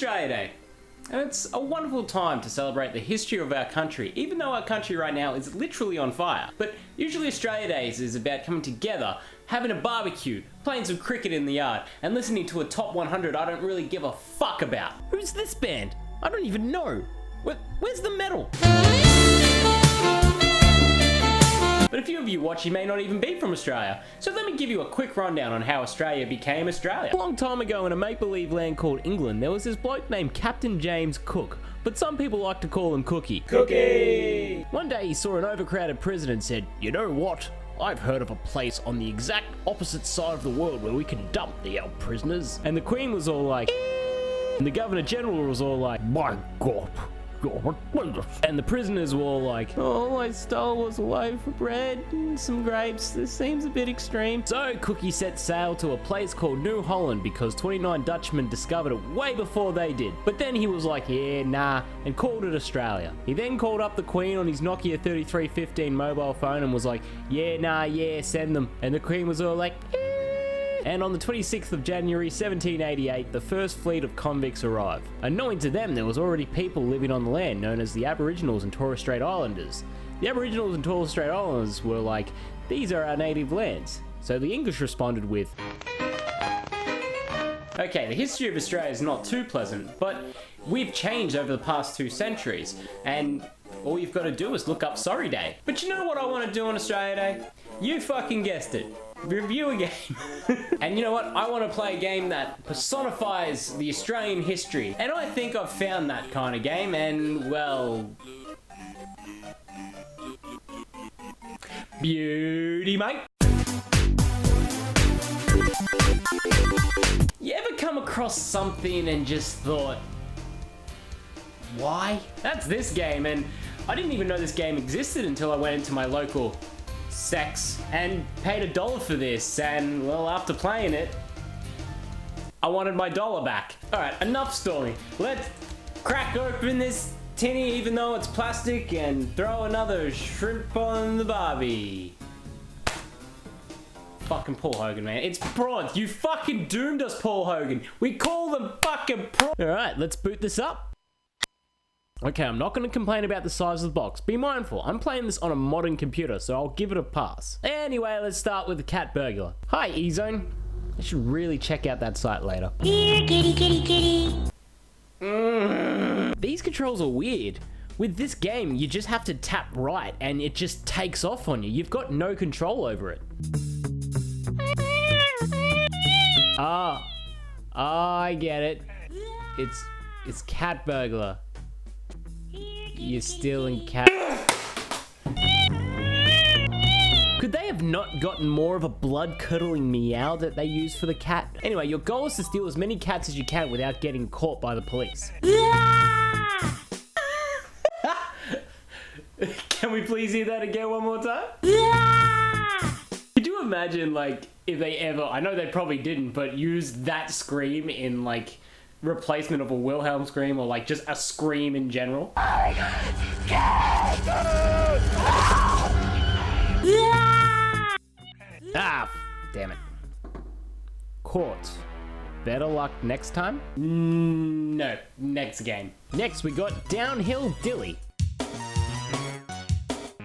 Australia Day. And it's a wonderful time to celebrate the history of our country, even though our country right now is literally on fire. But usually Australia Days is about coming together, having a barbecue, playing some cricket in the yard, and listening to a top 100 I don't really give a fuck about. Who's this band? I don't even know. Where's the medal? But a few of you watching may not even be from Australia, so let me give you a quick rundown on how Australia became Australia. A long time ago in a make-believe land called England, there was this bloke named Captain James Cook, but some people like to call him Cookie. Cookie! One day he saw an overcrowded prison and said, "You know what? I've heard of a place on the exact opposite side of the world where we can dump the old prisoners." And the Queen was all like, and the Governor General was all like, "My God. And the prisoners were all like, all I stole was a loaf of bread and some grapes. This seems a bit extreme. So Cookie set sail to a place called New Holland because 29 Dutchmen discovered it way before they did. But then he was like, yeah, nah, and called it Australia. He then called up the Queen on his Nokia 3315 mobile phone and was like, yeah, nah, yeah, send them. And the Queen was all like, and on the 26th of January 1788, the first fleet of convicts arrived. Unknowing to them, there was already people living on the land known as the Aboriginals and Torres Strait Islanders. The Aboriginals and Torres Strait Islanders were like, these are our native lands. So the English responded with, okay, the history of Australia is not too pleasant, but we've changed over the past 2 centuries, and all you've got to do is look up Sorry Day. But you know what I want to do on Australia Day? You fucking guessed it. Review a game. And you know what? I want to play a game that personifies the Australian history. And I think I've found that kind of game, and well, beauty, mate. You ever come across something and just thought, why? That's this game, and I didn't even know this game existed until I went into my local Sex and paid $1 for this, and well, after playing it, I wanted my $1 back. Alright, enough story. Let's crack open this tinny even though it's plastic and throw another shrimp on the barbie. Fucking Paul Hogan, man. It's prawns. You fucking doomed us, Paul Hogan. We call them fucking prawns. Alright, let's boot this up. Okay, I'm not going to complain about the size of the box. Be mindful, I'm playing this on a modern computer, so I'll give it a pass. Anyway, let's start with the cat burglar. Hi, E-Zone. I should really check out that site later. Here, kitty, kitty, kitty. These controls are weird. With this game, you just have to tap right, and it just takes off on you. You've got no control over it. I get it. It's cat burglar. You're stealing cat. Could they have not gotten more of a blood-curdling meow that they use for the cat? Anyway, your goal is to steal as many cats as you can without getting caught by the police. Can we please hear that again one more time? Could you imagine, like, if they ever, I know they probably didn't, but use that scream in, like, replacement of a Wilhelm scream, or like just a scream in general? Ah, damn it. Caught. Better luck next time? No, next game. Next we got Downhill Dilly.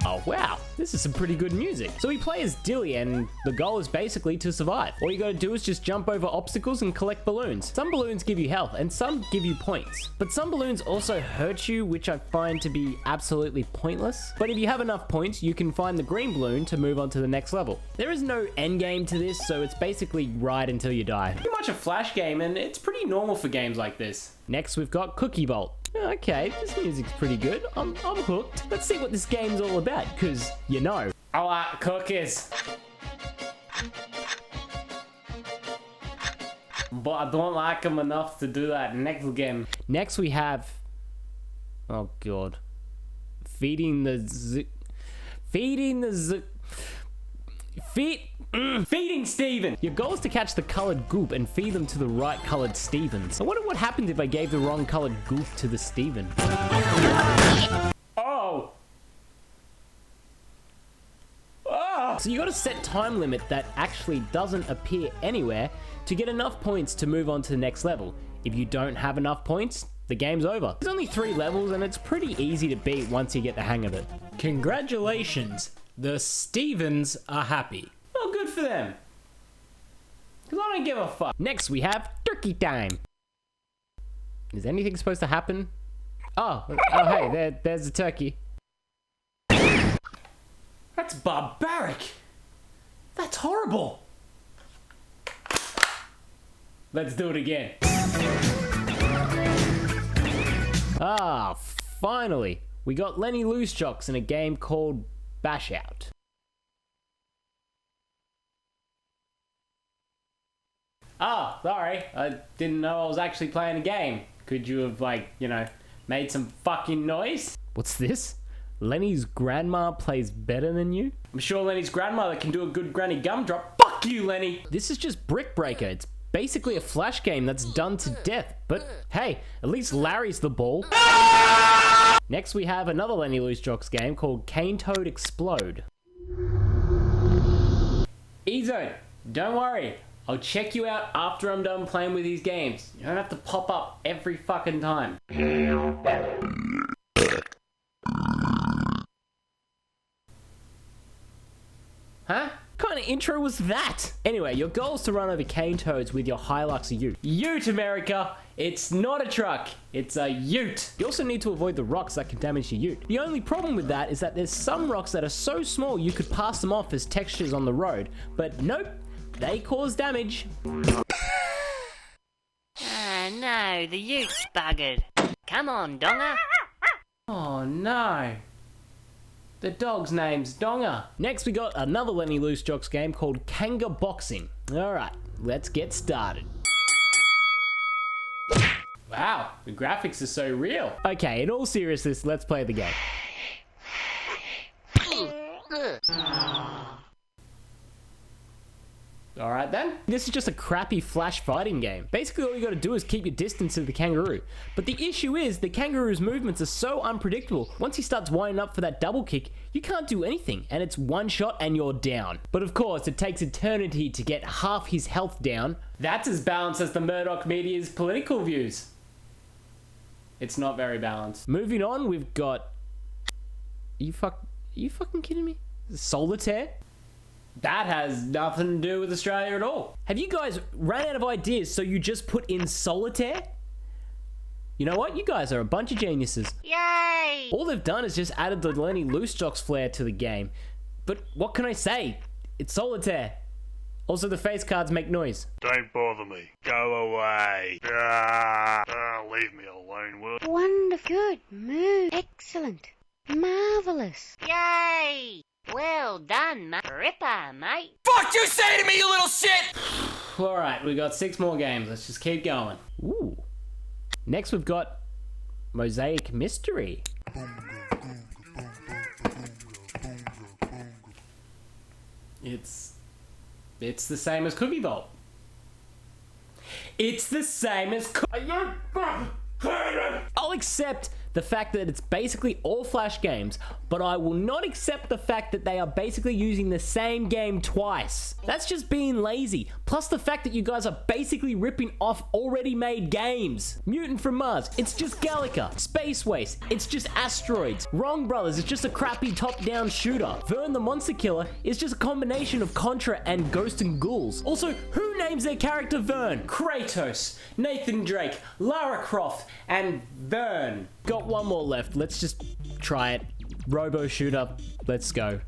Oh wow, this is some pretty good music. So we play as Dilly and the goal is basically to survive. All you gotta do is just jump over obstacles and collect balloons. Some balloons give you health and some give you points. But some balloons also hurt you, which I find to be absolutely pointless. But if you have enough points, you can find the green balloon to move on to the next level. There is no end game to this, so it's basically ride until you die. Pretty much a flash game, and it's pretty normal for games like this. Next we've got Cookie Bolt. Okay, this music's pretty good. I'm hooked. Let's see what this game's all about, because, you know, I like cookies. But I don't like them enough to do that next game. Next we have, oh god, Feeding Steven! Your goal is to catch the coloured goop and feed them to the right coloured Stevens. I wonder what happens if I gave the wrong coloured goop to the Steven. Oh! Oh! So you got a set time limit that actually doesn't appear anywhere to get enough points to move on to the next level. If you don't have enough points, the game's over. There's only 3 levels and it's pretty easy to beat once you get the hang of it. Congratulations, the Stevens are happy. Well, good for them. Because I don't give a fuck. Next we have turkey time. Is anything supposed to happen? Oh hey, there's the turkey. That's barbaric. That's horrible. Let's do it again. Ah, finally. We got Lenny Loosejocks in a game called Bash Out. Ah, sorry. I didn't know I was actually playing a game. Could you have, like, you know, made some fucking noise? What's this? Lenny's grandma plays better than you? I'm sure Lenny's grandmother can do a good granny gumdrop. Fuck you, Lenny! This is just Brick Breaker. It's basically a flash game that's done to death. But hey, at least Larry's the ball. Next we have another Lenny Loosejocks game called Cane Toad Explode. E-Zone, don't worry. I'll check you out after I'm done playing with these games. You don't have to pop up every fucking time. Huh? What kind of intro was that? Anyway, your goal is to run over cane toads with your Hilux Ute. Ute, America! It's not a truck, it's a Ute. You also need to avoid the rocks that can damage your Ute. The only problem with that is that there's some rocks that are so small you could pass them off as textures on the road. But nope, they cause damage. Ah, no, the Ute's buggered. Come on, Donga. Oh no. The dog's name's Donga. Next we got another Lenny Loosejocks game called Kanga Boxing. Alright, let's get started. Wow, the graphics are so real. Okay, in all seriousness, let's play the game. Alright then. This is just a crappy flash fighting game. Basically all you gotta do is keep your distance to the kangaroo. But the issue is, the kangaroo's movements are so unpredictable. Once he starts winding up for that double kick, you can't do anything, and it's one shot and you're down. But of course, it takes eternity to get half his health down. That's as balanced as the Murdoch media's political views. It's not very balanced. Moving on, we've got... Are you fucking kidding me? Solitaire? That has nothing to do with Australia at all. Have you guys ran out of ideas so you just put in Solitaire? You know what? You guys are a bunch of geniuses. Yay! All they've done is just added the Lenny Loosejocks flair to the game. But what can I say? It's Solitaire. Also, the face cards make noise. Don't bother me. Go away. Leave me alone, will you? Wonderful. Good move. Excellent. Marvelous. Yay! Well done, mate. Ripper, mate. Fuck you say to me, you little shit! Alright, we got 6 more games. Let's just keep going. Ooh. Next we've got Mosaic Mystery. It's the same as Cookie Vault. It's the same as I'll accept the fact that it's basically all flash games, but I will not accept the fact that they are basically using the same game twice. That's just being lazy. Plus the fact that you guys are basically ripping off already made games. Mutant from Mars, it's just Gallica. Space Waste, it's just Asteroids. Wrong Brothers, it's just a crappy top-down shooter. Vern the Monster Killer is just a combination of Contra and Ghost and Ghouls. Also, who names their character Vern? Kratos, Nathan Drake, Lara Croft, and Vern. Got one more left. Let's just try it. Robo Shooter. Let's go.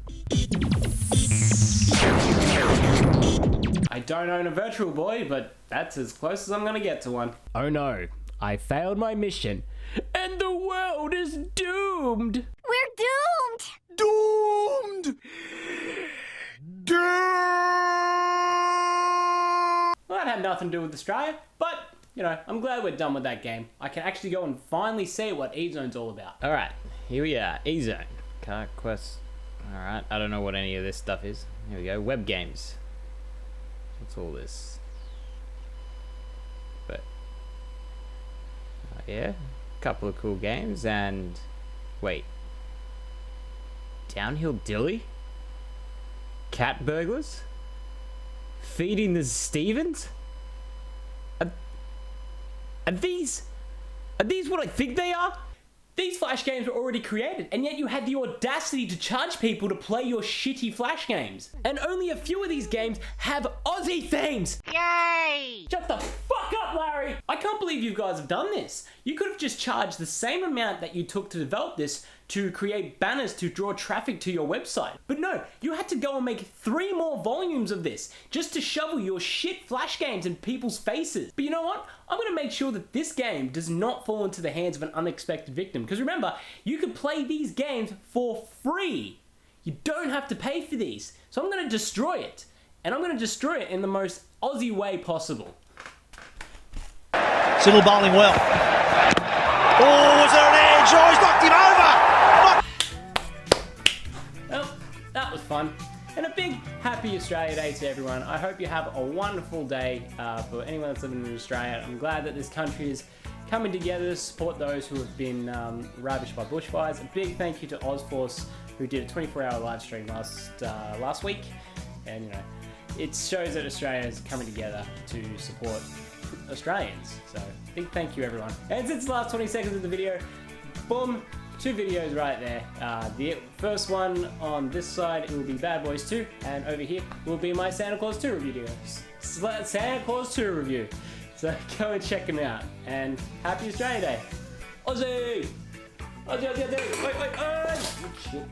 I don't own a Virtual Boy, but that's as close as I'm gonna get to one. Oh no. I failed my mission. And the world is doomed! We're doomed. Doomed! Well, that had nothing to do with Australia, but, you know, I'm glad we're done with that game. I can actually go and finally see what E-Zone's all about. Alright, here we are. E-Zone. Cart Quest. Alright, I don't know what any of this stuff is. Here we go. Web games. What's all this? But... yeah. Couple of cool games and... wait. Downhill Dilly? Cat Burglars? Feeding the Stevens? Are these what I think they are? These Flash games were already created, and yet you had the audacity to charge people to play your shitty Flash games. And only a few of these games have Aussie themes! Yay! Shut the fuck up, Larry! I can't believe you guys have done this. You could have just charged the same amount that you took to develop this to create banners to draw traffic to your website. But no, you had to go and make 3 more volumes of this just to shovel your shit Flash games in people's faces. But you know what? I'm gonna make sure that this game does not fall into the hands of an unexpected victim. Because remember, you can play these games for free. You don't have to pay for these. So I'm gonna destroy it. And I'm gonna destroy it in the most Aussie way possible. Siddle bowling well. Oh, was there an edge? Oh, he's knocked him over! Well, that was fun. And a big happy Australia Day to everyone. I hope you have a wonderful day for anyone that's living in Australia. I'm glad that this country is coming together to support those who have been ravished by bushfires. A big thank you to Ozforce, who did a 24-hour live stream last week. And, you know, it shows that Australia is coming together to support Australians. So, big thank you, everyone. And since the last 20 seconds of the video, boom, 2 videos right there. The first one on this side, it will be Bad Boys 2, and over here will be my Santa Claus 2 review. Santa Claus 2 review. So go and check them out. And happy Australia Day. Aussie! Aussie, Aussie, Aussie! Oi, oi, oi! Shit.